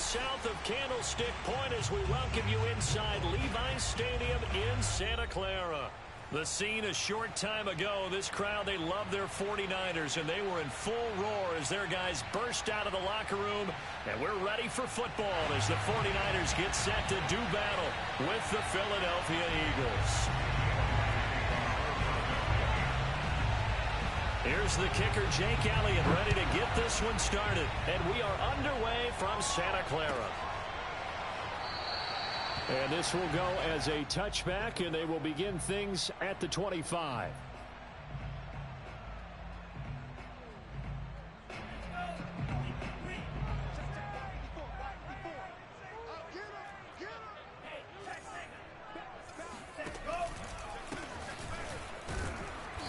south of Candlestick Point as we welcome you inside Levi's Stadium in Santa Clara. The scene a short time ago, this crowd, they love their 49ers, and they were in full roar as their guys burst out of the locker room. And we're ready for football as the 49ers get set to do battle with the Philadelphia Eagles. Here's the kicker, Jake Elliott, ready to get this one started. And we are underway from Santa Clara. And this will go as a touchback, and they will begin things at the 25.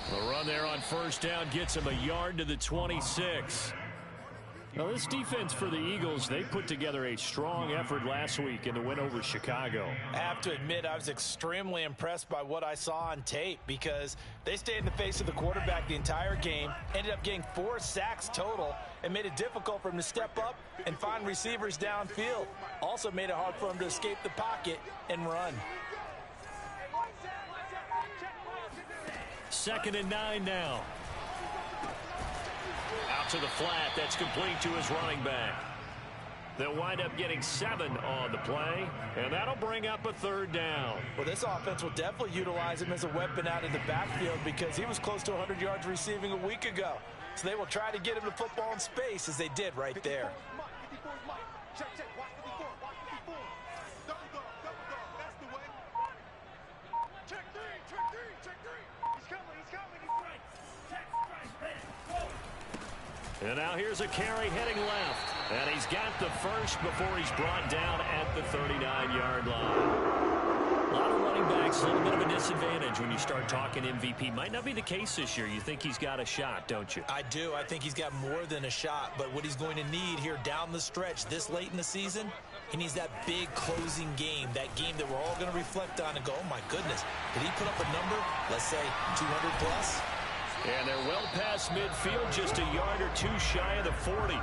The run there on first down gets him a yard to the 26. Now, this defense for the Eagles, they put together a strong effort last week in the win over Chicago. I have to admit, I was extremely impressed by what I saw on tape because they stayed in the face of the quarterback the entire game, ended up getting 4 sacks total, and made it difficult for him to step up and find receivers downfield. Also made it hard for him to escape the pocket and run. 2nd and 9 now. Out to the flat. That's complete to his running back. They'll wind up getting 7 on the play, and that'll bring up a 3rd down. Well, this offense will definitely utilize him as a weapon out of the backfield because he was close to 100 yards receiving a week ago. So they will try to get him the football in space as they did right there. And now here's a carry heading left. And he's got the first before he's brought down at the 39-yard line. A lot of running backs, a little bit of a disadvantage when you start talking MVP. Might not be the case this year. You think he's got a shot, don't you? I do. I think he's got more than a shot. But what he's going to need here down the stretch this late in the season, he needs that big closing game, that game that we're all going to reflect on and go, oh, my goodness, did he put up a number, let's say 200 plus? And they're well past midfield, just a yard or 2 shy of the 40.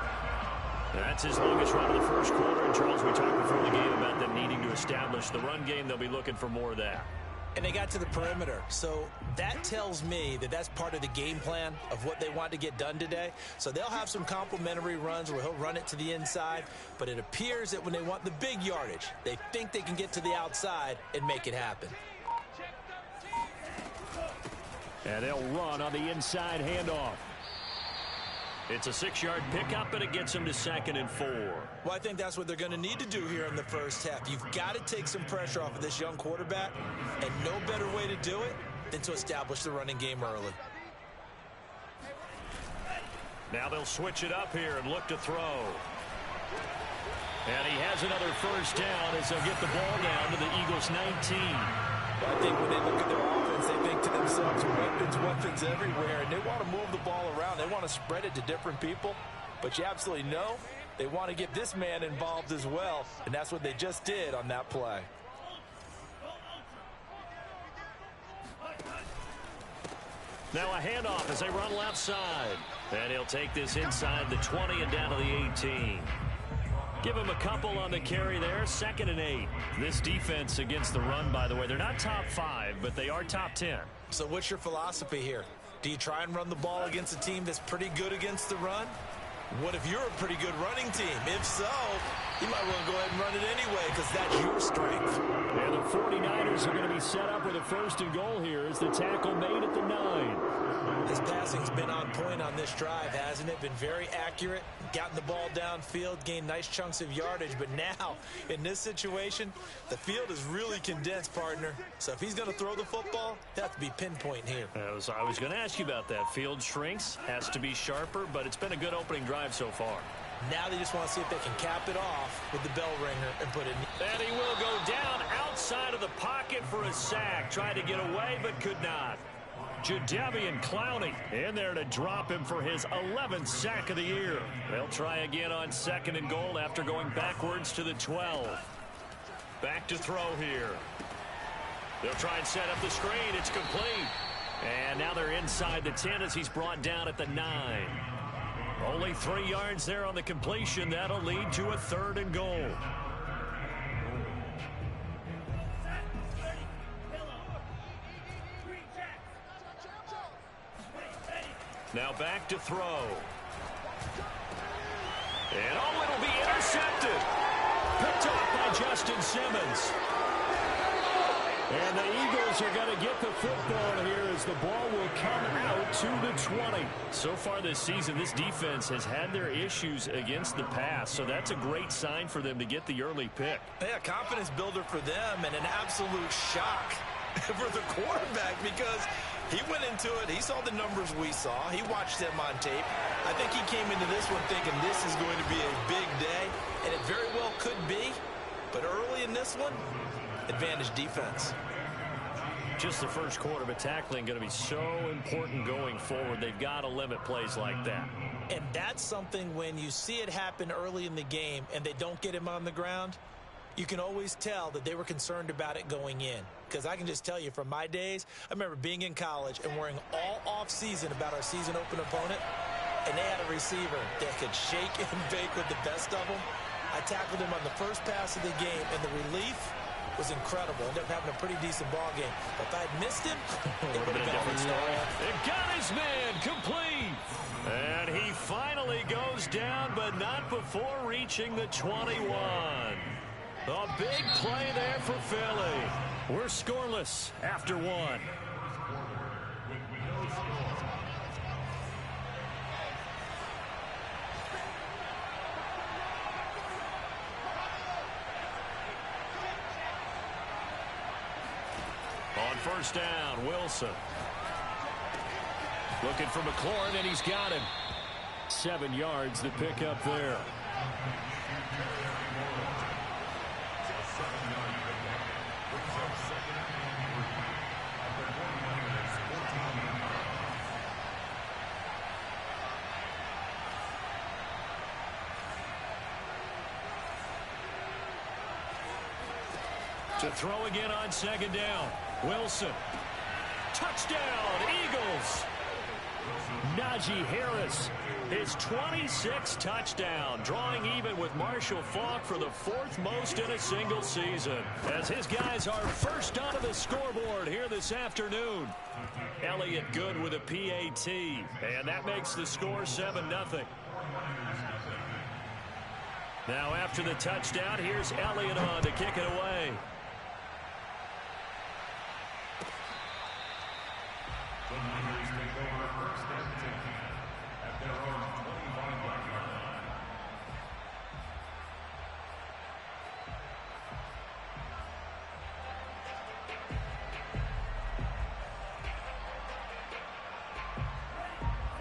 That's his longest run of the first quarter. And, Charles, we talked before the game about them needing to establish the run game. They'll be looking for more of that. And they got to the perimeter. So that tells me that that's part of the game plan of what they want to get done today. So they'll have some complementary runs where he'll run it to the inside. But it appears that when they want the big yardage, they think they can get to the outside and make it happen. And they'll run on the inside handoff. It's a 6-yard pickup, and it gets them to 2nd and 4. Well, I think that's what they're going to need to do here in the first half. You've got to take some pressure off of this young quarterback, and no better way to do it than to establish the running game early. Now they'll switch it up here and look to throw. And he has another first down as they'll get the ball down to the Eagles' 19. I think when they look at their offense, they think to themselves, weapons everywhere, and they want to move the ball around. They want to spread it to different people, but you absolutely know they want to get this man involved as well, and that's what they just did on that play. Now a handoff as they run left side. And he'll take this inside the 20 and down to the 18. Give him a couple on the carry there. 2nd and 8. This defense against the run, by the way, they're not top 5, but they are top 10. So what's your philosophy here? Do you try and run the ball against a team that's pretty good against the run? What if you're a pretty good running team? If so, you might want to go ahead and run it anyway because that's your strength. And the 49ers are going to be set up with a 1st and goal here as the tackle made at the 9. His passing's been on point on this drive, hasn't it? Been very accurate, gotten the ball downfield, gained nice chunks of yardage. But now, in this situation, the field is really condensed, partner. So if he's going to throw the football, he'll have to be pinpoint here. I was going to ask you about that. Field shrinks, has to be sharper, but it's been a good opening drive so far. Now they just want to see if they can cap it off with the bell ringer and put it in. And he will go down outside of the pocket for a sack. Tried to get away, but could not. Jadeveon Clowney in there to drop him for his 11th sack of the year. They'll try again on 2nd and goal after going backwards to the 12. Back to throw here. They'll try and set up the screen. It's complete. And now they're inside the 10 as he's brought down at the 9. Only 3 yards there on the completion. That'll lead to a 3rd and goal. Now back to throw. And it'll be intercepted. Picked off by Justin Simmons. And the Eagles are going to get the football here as the ball will come out to the 20. So far this season, this defense has had their issues against the pass, so that's a great sign for them to get the early pick. Yeah, confidence builder for them and an absolute shock for the quarterback because he went into it. He saw the numbers we saw. He watched them on tape. I think he came into this one thinking this is going to be a big day, and it very well could be. But early in this one, advantage defense. Just the first quarter, but tackling going to be so important going forward. They've got to limit plays like that. And that's something when you see it happen early in the game and they don't get him on the ground, you can always tell that they were concerned about it going in. Because I can just tell you from my days, I remember being in college and worrying all off-season about our season open opponent, and they had a receiver that could shake and bake with the best of them. I tackled him on the first pass of the game, and the relief was incredible. Ended up having a pretty decent ball game. But if I had missed him, it would have been a different story. It got his man complete. And he finally goes down, but not before reaching the 21. A big play there for Philly. We're scoreless after 1. On first down, Wilson. Looking for McLaurin, and he's got him. 7 yards to pick up there. To throw again on second down. Wilson. Touchdown, Eagles. Najee Harris, his 26th touchdown, drawing even with Marshall Faulk for the 4th most in a single season. As his guys are first onto the scoreboard here this afternoon. Elliott Good with a PAT, and that makes the score 7-0. Now after the touchdown, here's Elliott on to kick it away.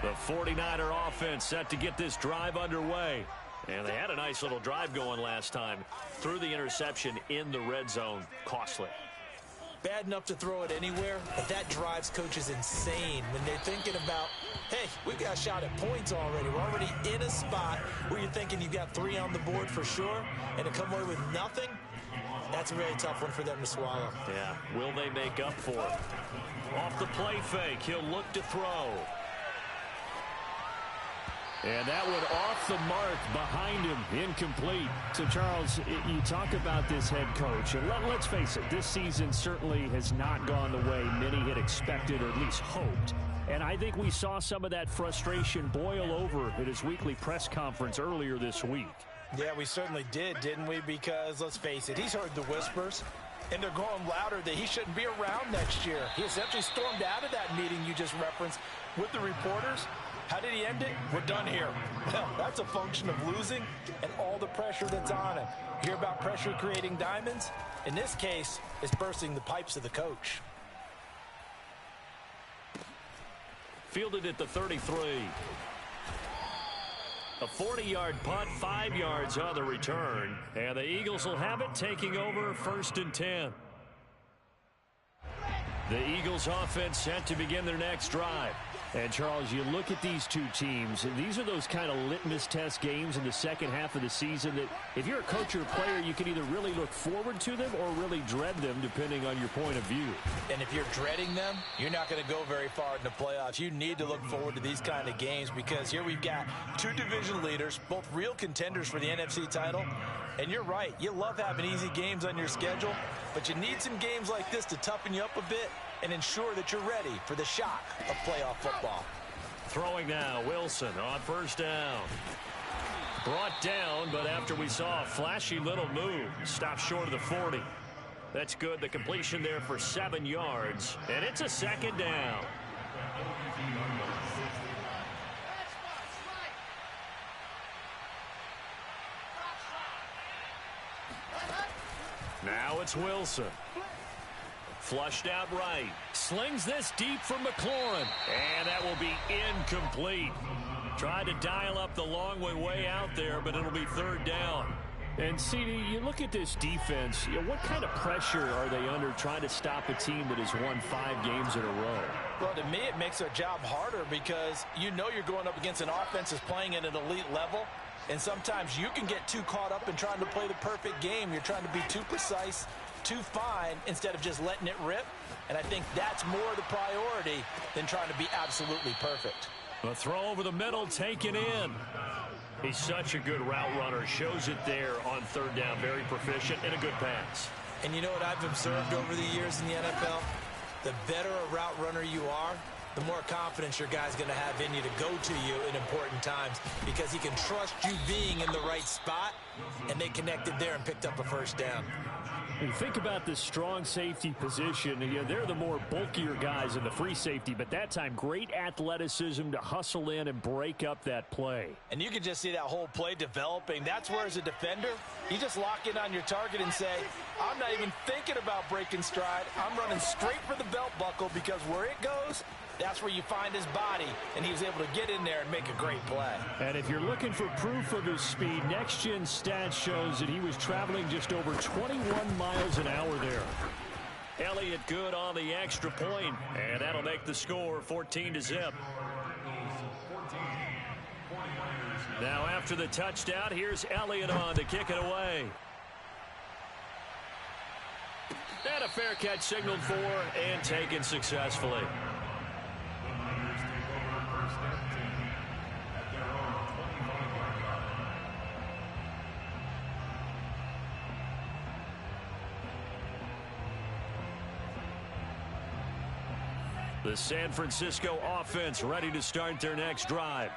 The 49er offense set to get this drive underway. And they had a nice little drive going last time. Threw the interception in the red zone. Costly. Bad enough to throw it anywhere, but that drives coaches insane when they're thinking about, hey, we got a shot at points already. We're already in a spot where you're thinking you've got 3 on the board for sure, and to come away with nothing, that's a really tough one for them to swallow. Yeah, will they make up for it? Off the play fake, he'll look to throw. And that one off the mark behind him, incomplete. So, Charles, you talk about this head coach, and let's face it, this season certainly has not gone the way many had expected or at least hoped. And I think we saw some of that frustration boil over at his weekly press conference earlier this week. Yeah, we certainly did, didn't we? Because, let's face it, he's heard the whispers, and they're going louder that he shouldn't be around next year. He essentially stormed out of that meeting you just referenced with the reporters. How did he end it? We're done here. Well, that's a function of losing and all the pressure that's on him. You hear about pressure creating diamonds? In this case, it's bursting the pipes of the coach. Fielded at the 33. A 40-yard punt, 5 yards on the return. And the Eagles will have it, taking over 1st and 10. The Eagles offense set to begin their next drive. And, Charles, you look at these two teams, and these are those kind of litmus test games in the second half of the season that if you're a coach or a player, you can either really look forward to them or really dread them, depending on your point of view. And if you're dreading them, you're not going to go very far in the playoffs. You need to look forward to these kind of games because here we've got two division leaders, both real contenders for the NFC title. And you're right, you love having easy games on your schedule, but you need some games like this to toughen you up a bit and ensure that you're ready for the shock of playoff football. Throwing now, Wilson on first down. Brought down, but after we saw a flashy little move, stopped short of the 40. That's good. The completion there for 7 yards, and it's a second down. Now it's Wilson. Flushed out right. Slings this deep from McLaurin. And that will be incomplete. Tried to dial up the long way out there, but it'll be third down. And, CD, you look at this defense, what kind of pressure are they under trying to stop a team that has won 5 games in a row? Well, to me, it makes their job harder because you know you're going up against an offense that's playing at an elite level. And sometimes you can get too caught up in trying to play the perfect game. You're trying to be too precise, too fine, instead of just letting it rip. And I think that's more the priority than trying to be absolutely perfect. A throw over the middle, taken in. He's such a good route runner. Shows it there on third down. Very proficient and a good pass. And you know what I've observed over the years in the NFL? The better a route runner you are, the more confidence your guy's going to have in you to go to you in important times because he can trust you being in the right spot, and they connected there and picked up a first down. You think about the strong safety position. They're the more bulkier guys in the free safety, but that time great athleticism to hustle in and break up that play. And you can just see that whole play developing. That's where, as a defender, you just lock in on your target and say, I'm not even thinking about breaking stride. I'm running straight for the belt buckle because where it goes, that's where you find his body, and he was able to get in there and make a great play. And if you're looking for proof of his speed, Next Gen Stats shows that he was traveling just over 21 miles an hour there. Elliott good on the extra point, and that'll make the score 14-0. Now after the touchdown, here's Elliott on to kick it away. And a fair catch signaled for and taken successfully. The San Francisco offense ready to start their next drive.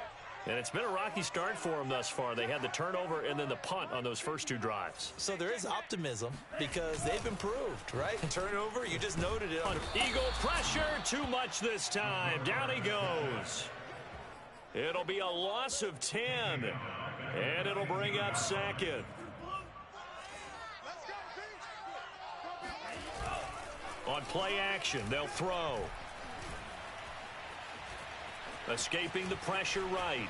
And it's been a rocky start for them thus far. They had the turnover and then the punt on those first 2 drives. So there is optimism because they've improved, right? And turnover, you just noted it. Eagle pressure, too much this time. Down he goes. It'll be a loss of 10. And it'll bring up second. On play action, they'll throw. Escaping the pressure right.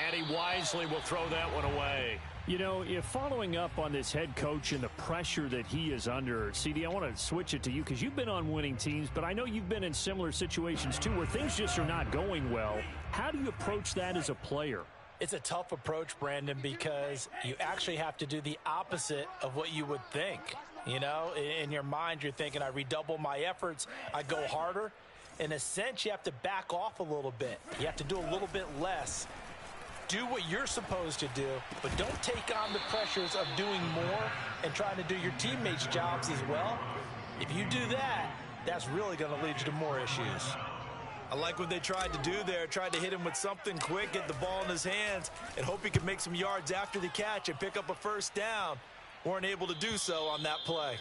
And he wisely will throw that one away. If following up on this head coach and the pressure that he is under, CD, I want to switch it to you because you've been on winning teams, but I know you've been in similar situations too where things just are not going well. How do you approach that as a player? It's a tough approach, Brandon, because you actually have to do the opposite of what you would think. In your mind, you're thinking, I redouble my efforts, I go harder. In a sense, you have to back off a little bit. You have to do a little bit less. Do what you're supposed to do, but don't take on the pressures of doing more and trying to do your teammates' jobs as well. If you do that, that's really going to lead you to more issues. I like what they tried to do there. Tried to hit him with something quick, get the ball in his hands, and hope he could make some yards after the catch and pick up a first down. Weren't able to do so on that play.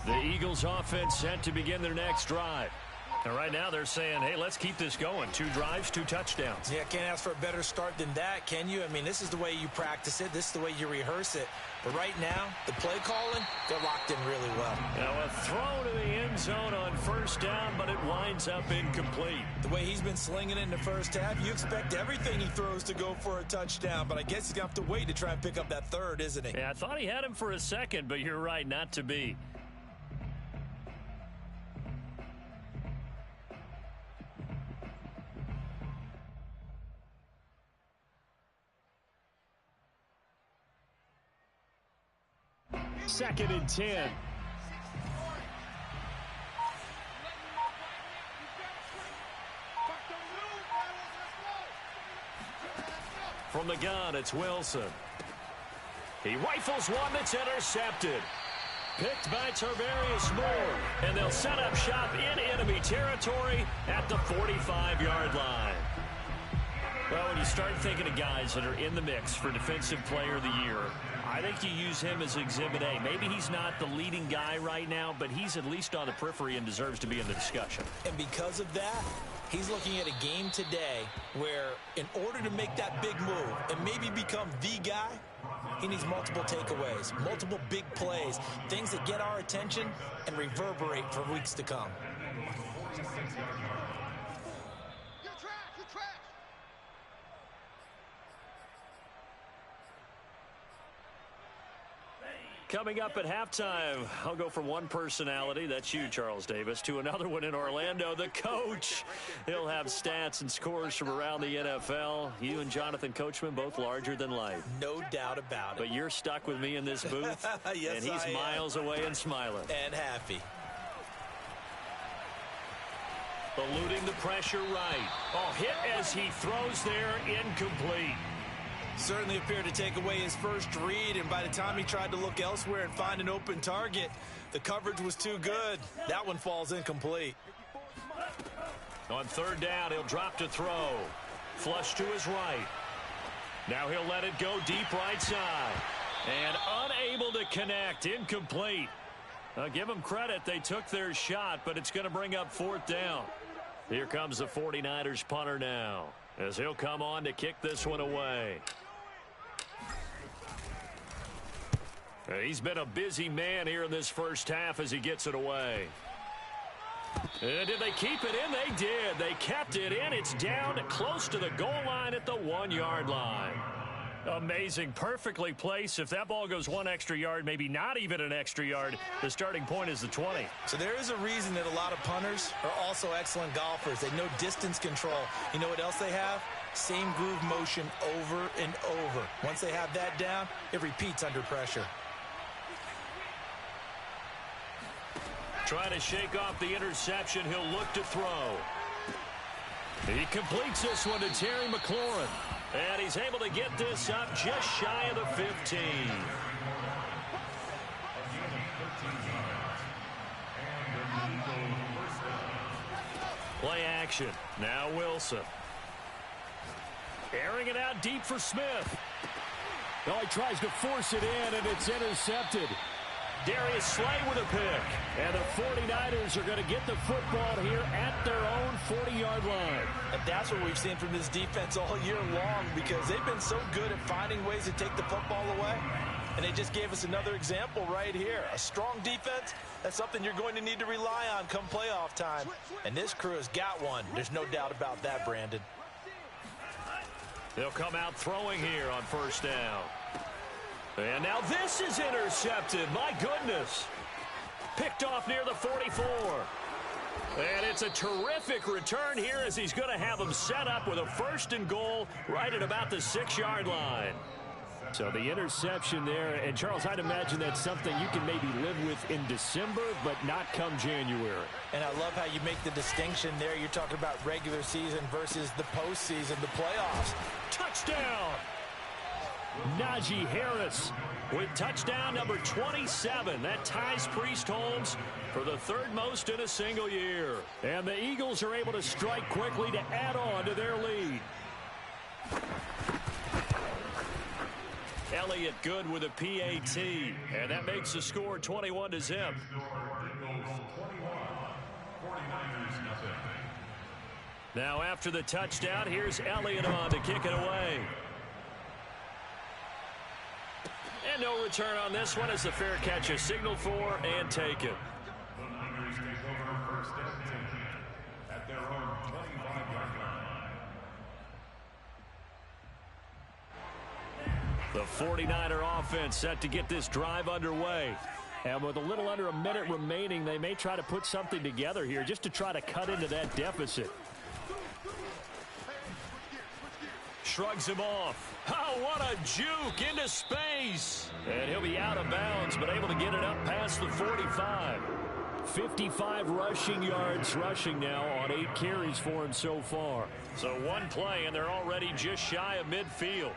The Eagles offense set to begin their next drive. And right now they're saying, hey, let's keep this going. 2 drives, 2 touchdowns. Yeah, can't ask for a better start than that, can you? I mean, this is the way you practice it. This is the way you rehearse it. But right now, the play calling, they're locked in really well. Now a throw to the end zone on first down, but it winds up incomplete. The way he's been slinging it in the first half, you expect everything he throws to go for a touchdown. But I guess he's going to have to wait to try and pick up that third, isn't he? Yeah, I thought he had him for a second, but you're right, not to be. Second and 10. From the gun, it's Wilson. He rifles one that's intercepted. Picked by Tarvarius Moore. And they'll set up shop in enemy territory at the 45-yard line. Well, when you start thinking of guys that are in the mix for Defensive Player of the Year, I think you use him as Exhibit A. Maybe he's not the leading guy right now, but he's at least on the periphery and deserves to be in the discussion. And because of that, he's looking at a game today where in order to make that big move and maybe become the guy, he needs multiple takeaways, multiple big plays, things that get our attention and reverberate for weeks to come. Coming up at halftime, I'll go from one personality, that's you, Charles Davis, to another one in Orlando, the coach. He'll have stats and scores from around the NFL. You and Jonathan Coachman, both larger than life. No doubt about it. But you're stuck with me in this booth, yes, and he's miles away and smiling. And happy. Eluding the pressure right. Oh, hit as he throws there, incomplete. Certainly appeared to take away his first read, and by the time he tried to look elsewhere and find an open target, the coverage was too good. That one falls incomplete. On third down, he'll drop to throw. Flush to his right. Now he'll let it go deep right side. And unable to connect, incomplete. Give them credit, they took their shot, but it's going to bring up fourth down. Here comes the 49ers punter now, as he'll come on to kick this one away. He's been a busy man here in this first half as he gets it away. And did they keep it in? They did. They kept it in. It's down close to the goal line at the 1-yard line. Amazing. Perfectly placed. If that ball goes 1 extra yard, maybe not even an extra yard, the starting point is the 20. So there is a reason that a lot of punters are also excellent golfers. They know distance control. You know what else they have? Same groove motion over and over. Once they have that down, it repeats under pressure. Trying to shake off the interception. He'll look to throw. He completes this one to Terry McLaurin. And he's able to get this up just shy of the 15. Play action. Now Wilson. Airing it out deep for Smith. Oh, he tries to force it in, and it's intercepted. Darius Slay with a pick. And the 49ers are going to get the football here at their own 40-yard line. And that's what we've seen from this defense all year long, because they've been so good at finding ways to take the football away. And they just gave us another example right here. A strong defense, that's something you're going to need to rely on come playoff time. And this crew has got one. There's no doubt about that, Brandon. They'll come out throwing here on first down. And now this is intercepted. My goodness. Picked off near the 44. And it's a terrific return here as he's going to have them set up with a first and goal right at about the 6-yard line. So the interception there, and Charles, I'd imagine that's something you can maybe live with in December, but not come January. And I love how you make the distinction there. You're talking about regular season versus the postseason, the playoffs. Touchdown! Najee Harris with touchdown number 27. That ties Priest Holmes for the third most in a single year. And the Eagles are able to strike quickly to add on to their lead. Elliott good with a PAT, and that makes the score 21-0. Now after the touchdown, here's Elliott on to kick it away. And no return on this one as the fair catch is signaled for and taken. The 49er offense set to get this drive underway. And with a little under a minute remaining, they may try to put something together here just to try to cut into that deficit. Shrugs him off. Oh, what a juke into space. And he'll be out of bounds, but able to get it up past the 45. 55 rushing yards rushing now on 8 carries for him so far. So one play, and they're already just shy of midfield.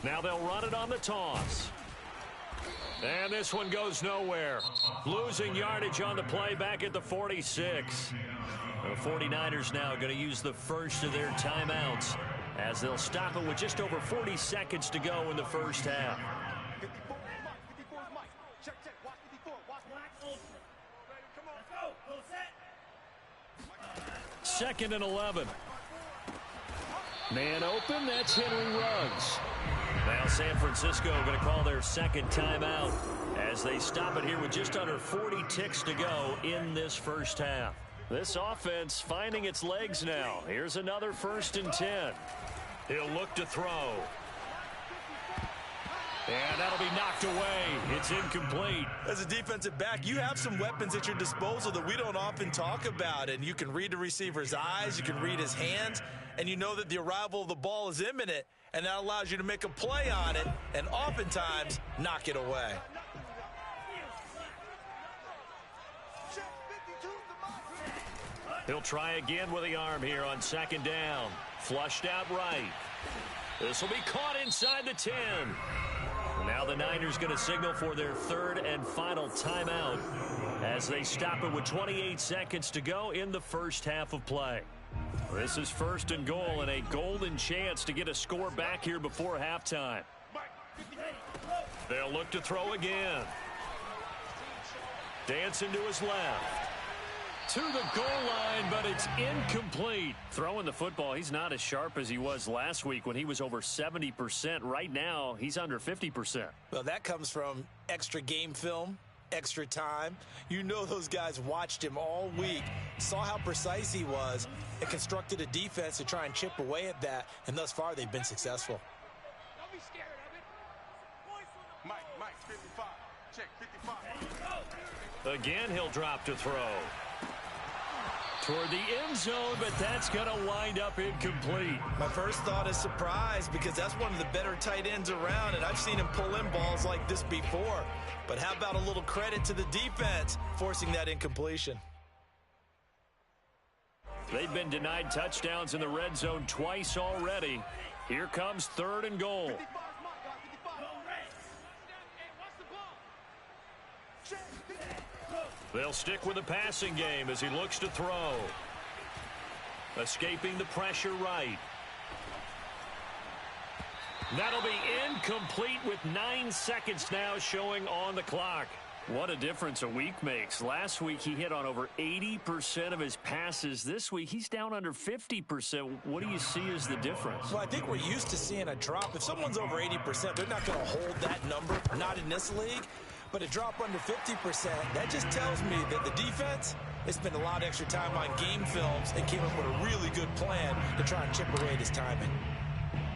Now they'll run it on the toss. And this one goes nowhere. Losing yardage on the play back at the 46. The 49ers now going to use the first of their timeouts as they'll stop it with just over 40 seconds to go in the first half. Second and 11. Man open, that's Henry Ruggs. Now San Francisco going to call their second timeout as they stop it here with just under 40 ticks to go in this first half. This offense finding its legs now. Here's another 1st and 10. He'll look to throw. And that'll be knocked away. It's incomplete. As a defensive back, you have some weapons at your disposal that we don't often talk about. And you can read the receiver's eyes, you can read his hands, and you know that the arrival of the ball is imminent, and that allows you to make a play on it and oftentimes knock it away. He'll try again with the arm here on 2nd down. Flushed out right. This will be caught inside the 10. Now the Niners going to signal for their 3rd and final timeout as they stop it with 28 seconds to go in the first half of play. This is 1st and goal and a golden chance to get a score back here before halftime. They'll look to throw again. Dancing to his left. To the goal line, but it's incomplete. Throwing the football, he's not as sharp as he was last week when he was over 70%. Right now, he's under 50%. Well, that comes from extra game film, extra time. You know those guys watched him all week, saw how precise he was, and constructed a defense to try and chip away at that, and thus far they've been successful. Don't be scared of it. Mike, 55. Check, 55. Again, he'll drop to throw. Toward the end zone, but that's going to wind up incomplete. My first thought is surprise because that's one of the better tight ends around, and I've seen him pull in balls like this before. But how about a little credit to the defense forcing that incompletion? They've been denied touchdowns in the red zone twice already. Here comes 3rd and goal. They'll stick with the passing game as he looks to throw. Escaping the pressure right. That'll be incomplete with 9 seconds now showing on the clock. What a difference a week makes. Last week he hit on over 80% of his passes. This week he's down under 50%. What do you see as the difference? Well, I think we're used to seeing a drop. If someone's over 80%, they're not going to hold that number, not in this league. But a drop under 50%, that just tells me that the defense has spent a lot of extra time on game films and came up with a really good plan to try and chip away at his timing.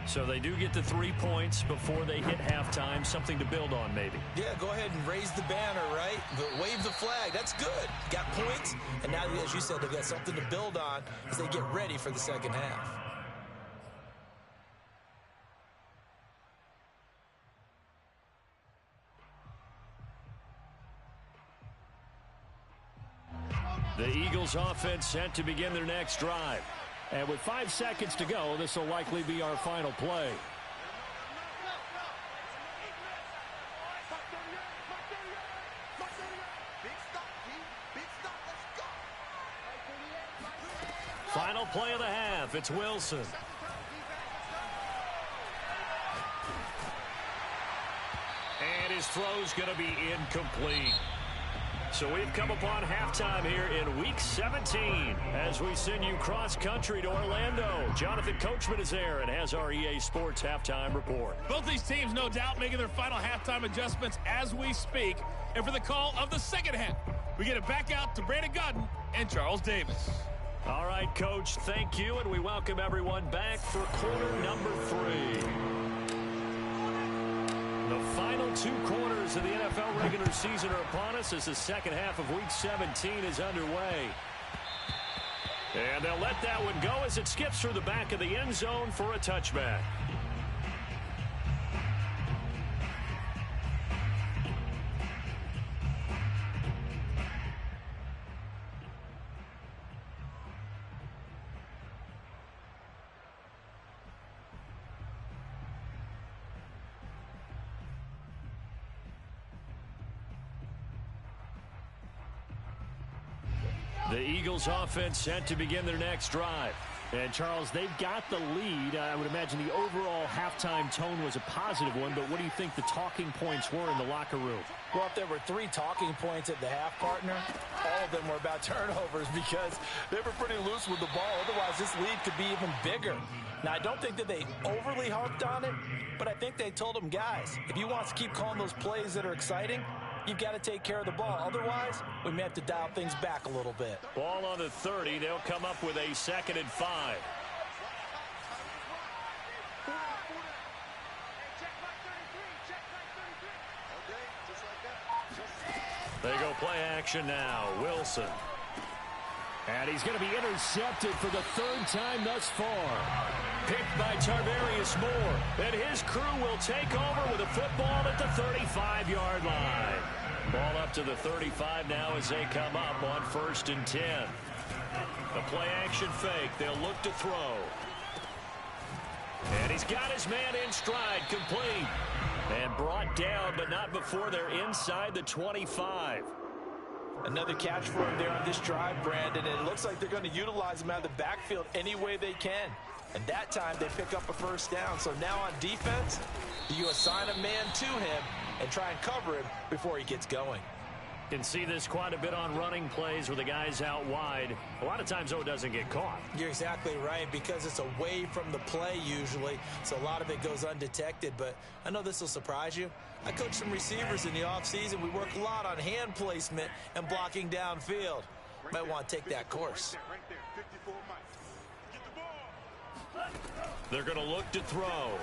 So they do get the 3 points before they hit halftime, something to build on maybe. Yeah, go ahead and raise the banner, right? Wave the flag. That's good. Got points, and now, as you said, they've got something to build on as they get ready for the second half. The Eagles offense set to begin their next drive. And with 5 seconds to go, this will likely be our final play. Final final play of the half. It's Wilson. And his throw's going to be incomplete. So we've come upon halftime here in Week 17 as we send you cross-country to Orlando. Jonathan Coachman is there and has our EA Sports halftime report. Both these teams, no doubt, making their final halftime adjustments as we speak. And for the call of the second half, we get it back out to Brandon Gaudin and Charles Davis. All right, Coach, thank you, and we welcome everyone back for quarter number 3. The final 2 quarters of the NFL regular season are upon us as the second half of Week 17 is underway. And they'll let that one go as it skips through the back of the end zone for a touchback. The Eagles offense set to begin their next drive. And, Charles, they've got the lead. I would imagine the overall halftime tone was a positive one, but what do you think the talking points were in the locker room? Well, if there were 3 talking points at the half, partner, all of them were about turnovers because they were pretty loose with the ball. Otherwise, this lead could be even bigger. Now, I don't think that they overly harped on it, but I think they told them, guys, if you want to keep calling those plays that are exciting, you've got to take care of the ball. Otherwise, we may have to dial things back a little bit. Ball on the 30. They'll come up with a 2nd and 5. They go play action now. Wilson. And he's going to be intercepted for the 3rd time thus far. Picked by Tarvarius Moore. And his crew will take over with a football at the 35-yard line. Ball up to the 35 now as they come up on 1st and 10. The play action fake. They'll look to throw. And he's got his man in stride, complete. And brought down, but not before they're inside the 25. Another catch for him there on this drive, Brandon, and it looks like they're going to utilize him out of the backfield any way they can. And that time they pick up a 1st down. So now on defense, you assign a man to him and try and cover him before he gets going. Can see this quite a bit on running plays where the guy's out wide. A lot of times, though, it doesn't get caught. You're exactly right, because it's away from the play usually, so a lot of it goes undetected. But I know this will surprise you. I coach some receivers in the offseason. We work a lot on hand placement and blocking downfield. Might want to take that course. They're going to look to throw.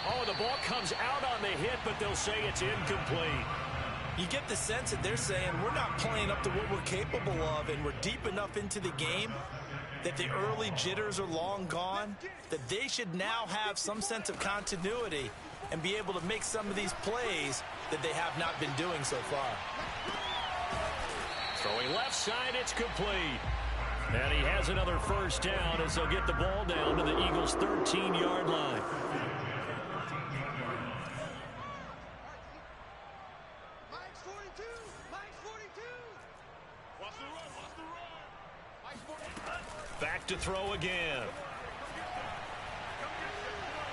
Oh, the ball comes out on the hit, but they'll say it's incomplete. You get the sense that they're saying we're not playing up to what we're capable of, and we're deep enough into the game that the early jitters are long gone, that they should now have some sense of continuity and be able to make some of these plays that they have not been doing so far. Throwing left side, it's complete. And he has another 1st down as they'll get the ball down to the Eagles' 13-yard line. Back to throw again.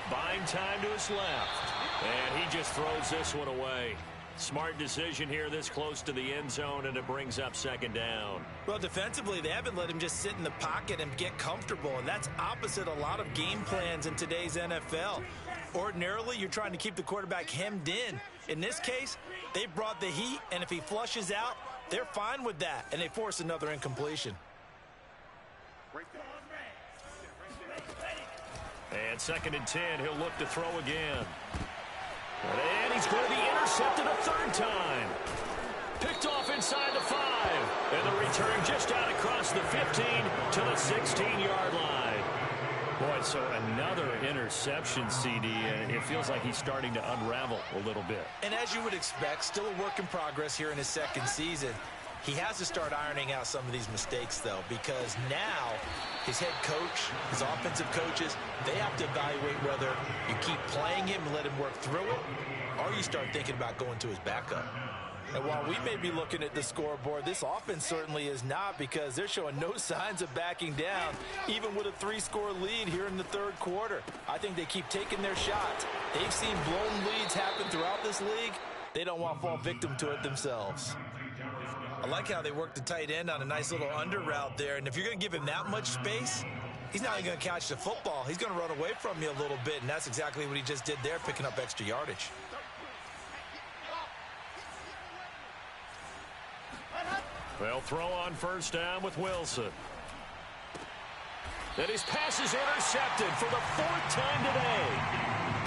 Buying time to his left. And he just throws this one away. Smart decision here this close to the end zone, and it brings up 2nd down. Well, defensively, they haven't let him just sit in the pocket and get comfortable, and that's opposite a lot of game plans in today's NFL. Ordinarily, you're trying to keep the quarterback hemmed in. In this case, they brought the heat, and if he flushes out, they're fine with that, and they force another incompletion. And 2nd and 10, he'll look to throw again. And he's going to be intercepted a 3rd time. Picked off inside the 5. And the return just out across the 15 to the 16-yard line. Boy, so another interception, CD, and it feels like he's starting to unravel a little bit. And as you would expect, still a work in progress here in his 2nd season. He has to start ironing out some of these mistakes, though, because now his head coach, his offensive coaches, they have to evaluate whether you keep playing him and let him work through it, or you start thinking about going to his backup. And while we may be looking at the scoreboard, this offense certainly is not, because they're showing no signs of backing down, even with a 3-score lead here in the third quarter. I think they keep taking their shots. They've seen blown leads happen throughout this league. They don't want to fall victim to it themselves. I like how they work the tight end on a nice little under route there. And if you're going to give him that much space, he's not even going to catch the football. He's going to run away from you a little bit, and that's exactly what he just did there, picking up extra yardage. They'll throw on first down with Wilson. And his pass is intercepted for the 4th time today.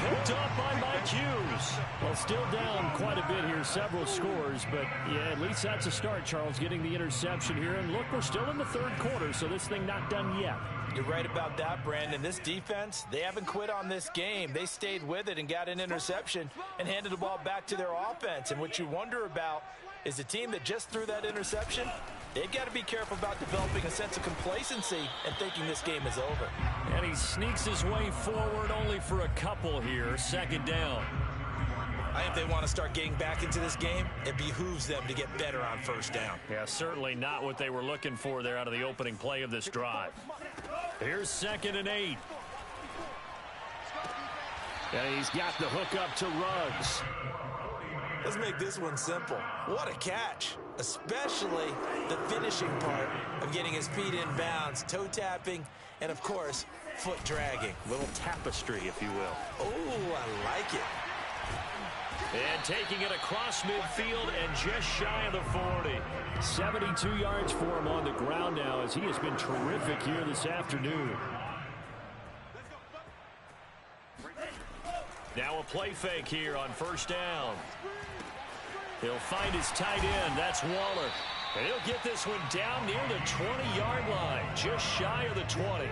Picked up by Mike Hughes. Well, still down quite a bit here, several scores, but yeah, at least that's a start, Charles, getting the interception here. And look, we're still in the third quarter, so this thing not done yet. You're right about that, Brandon. This defense, they haven't quit on this game. They stayed with it and got an interception and handed the ball back to their offense. And what you wonder about is the team that just threw that interception, they've got to be careful about developing a sense of complacency and thinking this game is over. And he sneaks his way forward only for a couple here. Second down. I think they want to start getting back into this game. It behooves them to get better on first down. Yeah, certainly not what they were looking for there out of the opening play of this drive. Here's 2nd and 8. And he's got the hook up to Ruggs. Let's make this one simple. What a catch, especially the finishing part of getting his feet in bounds, toe tapping, and of course, foot dragging. Little tapestry, if you will. Oh, I like it. And taking it across midfield and just shy of the 40. 72 yards for him on the ground now, as he has been terrific here this afternoon. Now a play fake here on first down. He'll find his tight end. That's Waller. And he'll get this one down near the 20-yard line, just shy of the 20.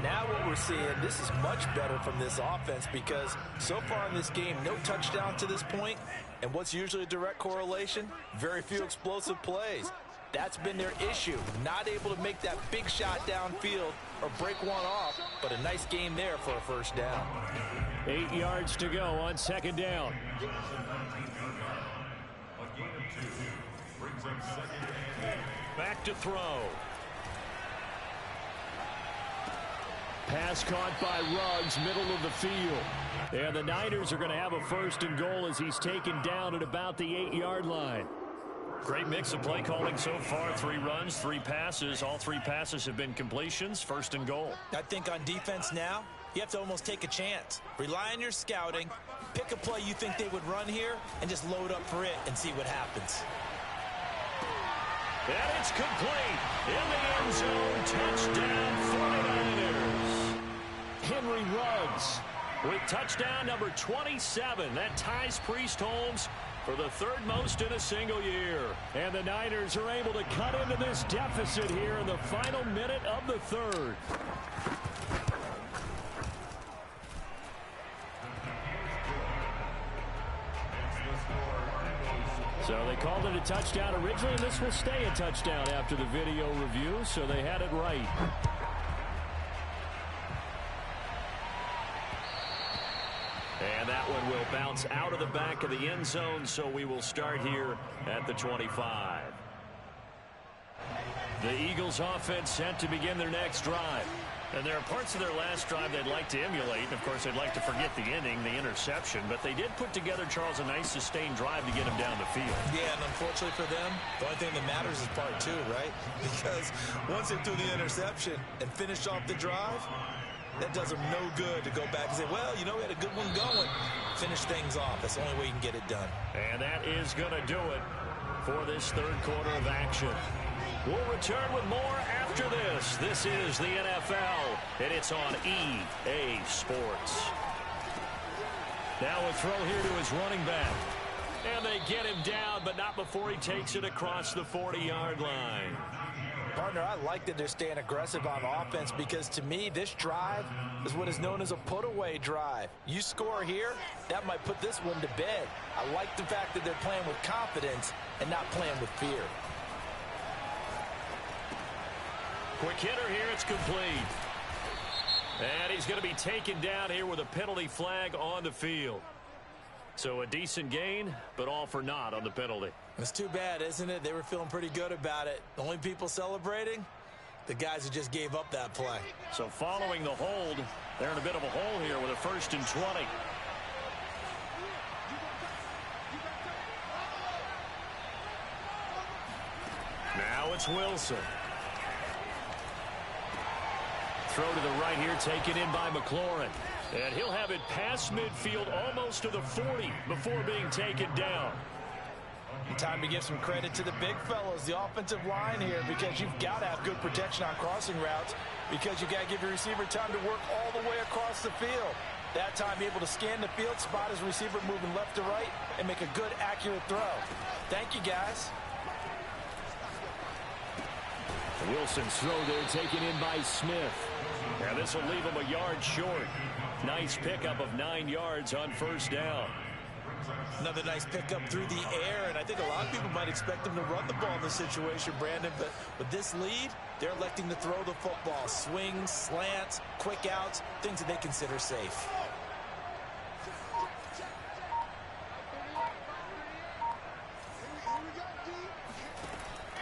Now what we're seeing, this is much better from this offense, because so far in this game, no touchdown to this point. And what's usually a direct correlation? Very few explosive plays. That's been their issue. Not able to make that big shot downfield or break one off, but a nice game there for a first down. 8 yards to go on second down. Back to throw. Pass caught by Ruggs, middle of the field. And the Niners are going to have a 1st and goal as he's taken down at about the 8-yard line. Great mix of play calling so far. 3 runs, 3 passes. All 3 passes have been completions. 1st and goal. I think on defense now, you have to almost take a chance. Rely on your scouting. Pick a play you think they would run here and just load up for it and see what happens. And it's complete. In the end zone. Touchdown 49ers. Henry Ruggs with touchdown number 27. That ties Priest Holmes for the 3rd most in a single year. And the Niners are able to cut into this deficit here in the final minute of the 3rd. So they called it a touchdown originally. This will stay a touchdown after the video review, so they had it right. And that one will bounce out of the back of the end zone, so we will start here at the 25. The Eagles offense set to begin their next drive. And there are parts of their last drive they'd like to emulate. And, of course, they'd like to forget the ending, the interception. But they did put together, Charles, a nice sustained drive to get him down the field. Yeah, and unfortunately for them, the only thing that matters is part 2, right? Because once they threw the interception and finished off the drive, that does them no good to go back and say, well, you know, we had a good one going. Finish things off. That's the only way you can get it done. And that is going to do it for this 3rd quarter of action. We'll return with more after this. This is the NFL, and it's on EA Sports. Now a throw here to his running back. And they get him down, but not before he takes it across the 40-yard line. Partner, I like that they're staying aggressive on offense, because to me, this drive is what is known as a put-away drive. You score here, that might put this one to bed. I like the fact that they're playing with confidence and not playing with fear. Quick hitter here, it's complete. And he's going to be taken down here with a penalty flag on the field. So a decent gain, but all for naught on the penalty. It's too bad, isn't it? They were feeling pretty good about it. The only people celebrating, the guys who just gave up that play. So following the hold, they're in a bit of a hole here with a 1st and 20. Now it's Wilson. Throw to the right here, taken in by McLaurin. And he'll have it past midfield almost to the 40 before being taken down. Time to give some credit to the big fellows, the offensive line here, because you've got to have good protection on crossing routes, because you've got to give your receiver time to work all the way across the field. That time, be able to scan the field, spot his receiver moving left to right, and make a good, accurate throw. Thank you, guys. Wilson's throw there taken in by Smith. And this will leave him a yard short. Nice pickup of 9 yards on 1st down. Another nice pickup through the air, and I think a lot of people might expect them to run the ball in this situation, Brandon, but with this lead, they're electing to throw the football. Swings, slants, quick outs, things that they consider safe.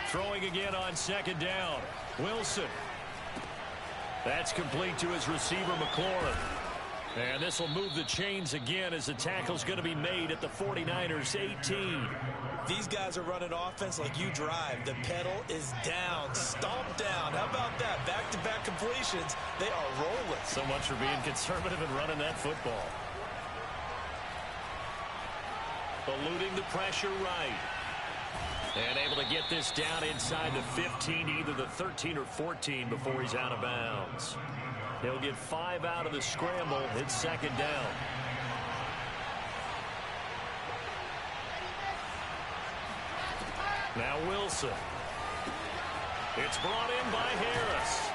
Throwing again on 2nd down. Wilson. That's complete to his receiver, McLaurin. And this will move the chains again as the tackle's going to be made at the 49ers 18. These guys are running offense like you drive. The pedal is down, stomp down. How about that? Back-to-back completions. They are rolling. So much for being conservative and running that football. Eluding the pressure right. And able to get this down inside the 15, either the 13 or 14 before he's out of bounds. He'll get 5 out of the scramble. It's 2nd down. Now Wilson. It's brought in by Harris.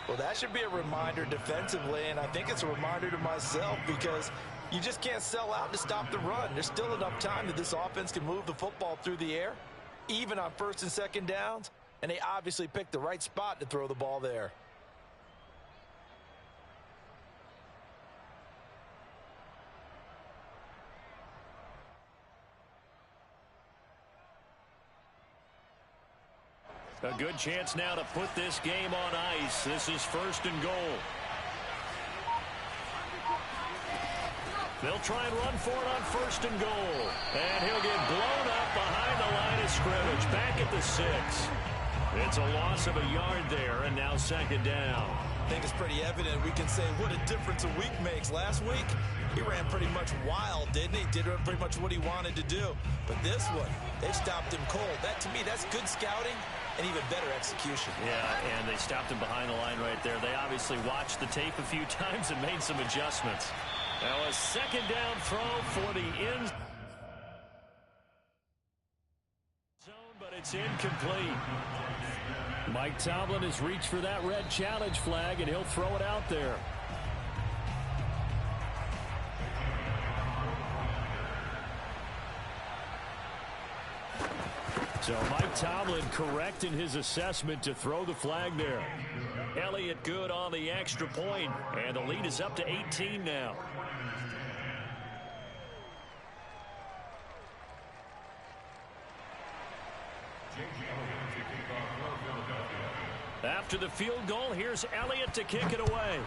Well, that should be a reminder defensively, and I think it's a reminder to myself, because you just can't sell out to stop the run. There's still enough time that this offense can move the football through the air, even on 1st and 2nd downs, and they obviously picked the right spot to throw the ball there. A good chance now to put this game on ice. This is 1st and goal. They'll try and run for it on 1st and goal. And he'll get blown up behind the line of scrimmage. Back at the 6. It's a loss of a yard there, and now 2nd down. I think it's pretty evident. We can say what a difference a week makes. Last week, he ran pretty much wild, didn't he? Did pretty much what he wanted to do. But this one, they stopped him cold. That, to me, that's good scouting and even better execution. Yeah, and they stopped him behind the line right there. They obviously watched the tape a few times and made some adjustments. Now a 2nd down throw for the end zone, but it's incomplete. Mike Tomlin has reached for that red challenge flag, and he'll throw it out there. So Mike Tomlin correct in his assessment to throw the flag there. Elliott good on the extra point, and the lead is up to 18 now. After the field goal, here's Elliott to kick it away.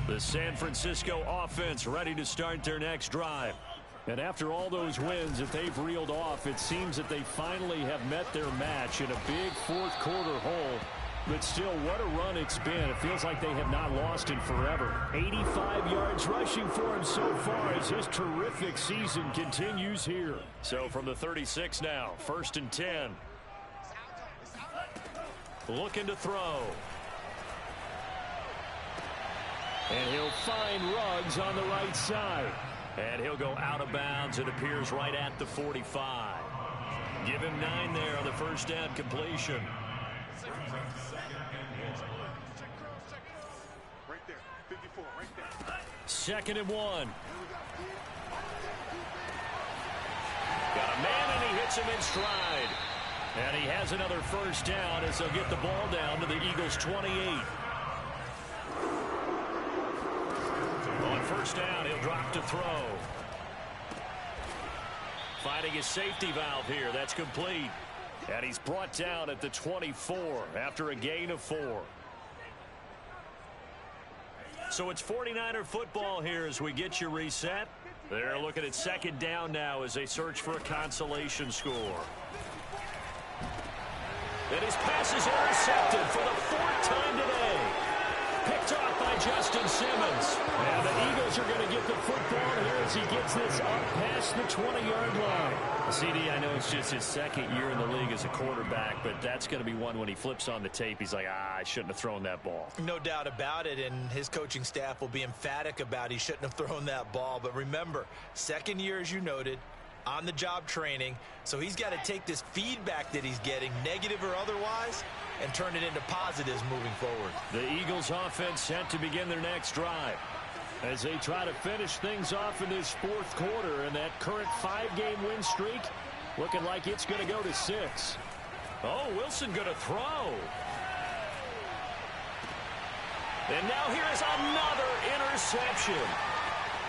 The San Francisco offense ready to start their next drive. And after all those wins that they've reeled off, it seems that they finally have met their match in a big 4th quarter hole. But still, what a run it's been. It feels like they have not lost in forever. 85 yards rushing for him so far as his terrific season continues here. So from the 36 now, 1st and 10. Looking to throw. And he'll find Ruggs on the right side. And he'll go out of bounds, it appears, right at the 45. Give him 9 there on the first down completion. Right there, 54, right there. 2nd and 1. Got a man, and he hits him in stride. And he has another first down as they'll get the ball down to the Eagles' 28. On first down, he'll drop to throw. Finding his safety valve here. That's complete. And he's brought down at the 24 after a gain of 4. So it's 49er football here as we get you reset. They're looking at 2nd down now as they search for a consolation score. And his pass is intercepted for the 4th time today. Picked off by Justin Simmons. And the Eagles are going to get the football here as he gets this up past the 20-yard line. CD, I know it's just his 2nd year in the league as a quarterback, but that's going to be one when he flips on the tape. He's like, I shouldn't have thrown that ball. No doubt about it, and his coaching staff will be emphatic about he shouldn't have thrown that ball. But remember, 2nd year, as you noted, on-the-job training, so he's got to take this feedback that he's getting, negative or otherwise, and turn it into positives moving forward. The Eagles offense set to begin their next drive as they try to finish things off in this 4th quarter, and that current 5-game win streak looking like it's going to go to 6. Oh, Wilson going to throw. And now here is another interception.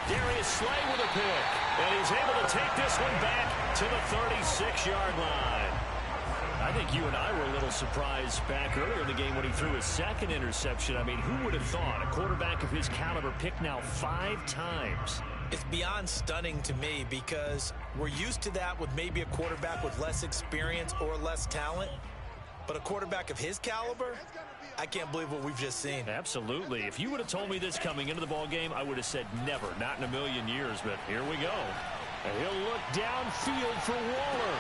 Darius Slay with a pick, and he's able to take this one back to the 36-yard line. I think you and I were a little surprised back earlier in the game when he threw his 2nd interception. I mean, who would have thought a quarterback of his caliber picked now 5 times? It's beyond stunning to me because we're used to that with maybe a quarterback with less experience or less talent. But a quarterback of his caliber, I can't believe what we've just seen. Absolutely. If you would have told me this coming into the ball game, I would have said never, not in a million years. But here we go. And he'll look downfield for Waller.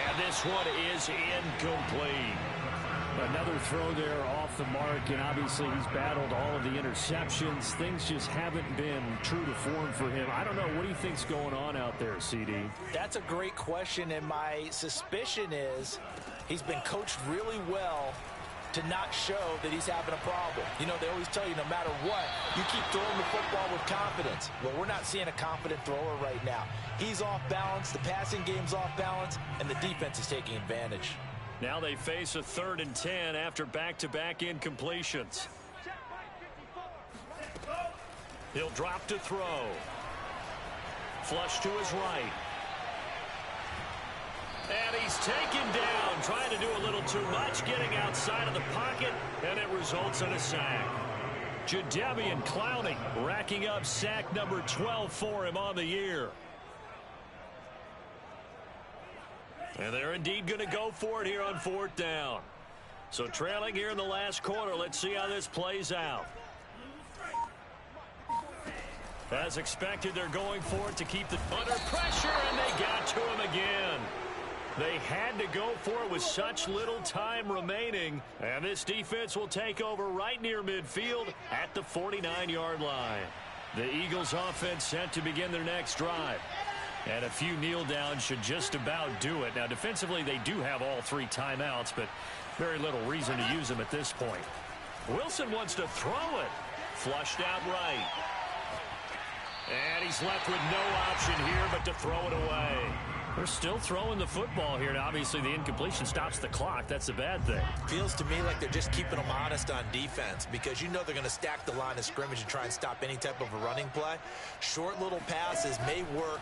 And this one is incomplete. Another throw there off the mark, and obviously he's battled all of the interceptions. Things just haven't been true to form for him. I don't know. What do you think's going on out there, CD? That's a great question, and my suspicion is he's been coached really well to not show that he's having a problem. You know, they always tell you no matter what, you keep throwing the football with confidence. Well, we're not seeing a confident thrower right now. He's off balance, the passing game's off balance, and the defense is taking advantage. Now they face a 3rd and 10 after back-to-back incompletions. He'll drop to throw. Flush to his right. And he's taken down, trying to do a little too much, getting outside of the pocket, and it results in a sack. Jadeveon Clowney racking up sack number 12 for him on the year. And they're indeed going to go for it here on 4th down. So trailing here in the last quarter, let's see how this plays out. As expected, they're going for it to keep the under pressure, and they got to him again. They had to go for it with such little time remaining, and this defense will take over right near midfield at the 49-yard line. The Eagles offense set to begin their next drive. And a few kneel downs should just about do it. Now, defensively, they do have all 3 timeouts, but very little reason to use them at this point. Wilson wants to throw it. Flushed out right. And he's left with no option here but to throw it away. They're still throwing the football here. Now, obviously, the incompletion stops the clock. That's a bad thing. Feels to me like they're just keeping them honest on defense because you know they're going to stack the line of scrimmage and try and stop any type of a running play. Short little passes may work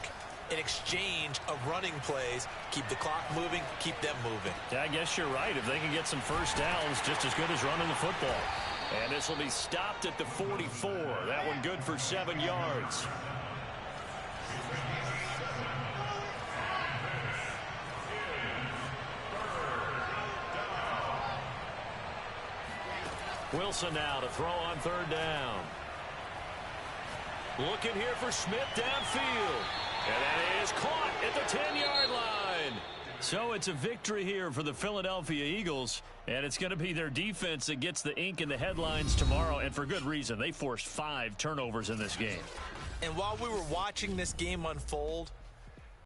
in exchange of running plays. Keep the clock moving, keep them moving. Yeah, I guess you're right. If they can get some first downs, just as good as running the football. And this will be stopped at the 44. That one good for 7 yards. Wilson now to throw on 3rd down. Looking here for Smith downfield. And that is caught at the 10-yard line. So it's a victory here for the Philadelphia Eagles, and it's going to be their defense that gets the ink in the headlines tomorrow, and for good reason. They forced 5 turnovers in this game. And while we were watching this game unfold,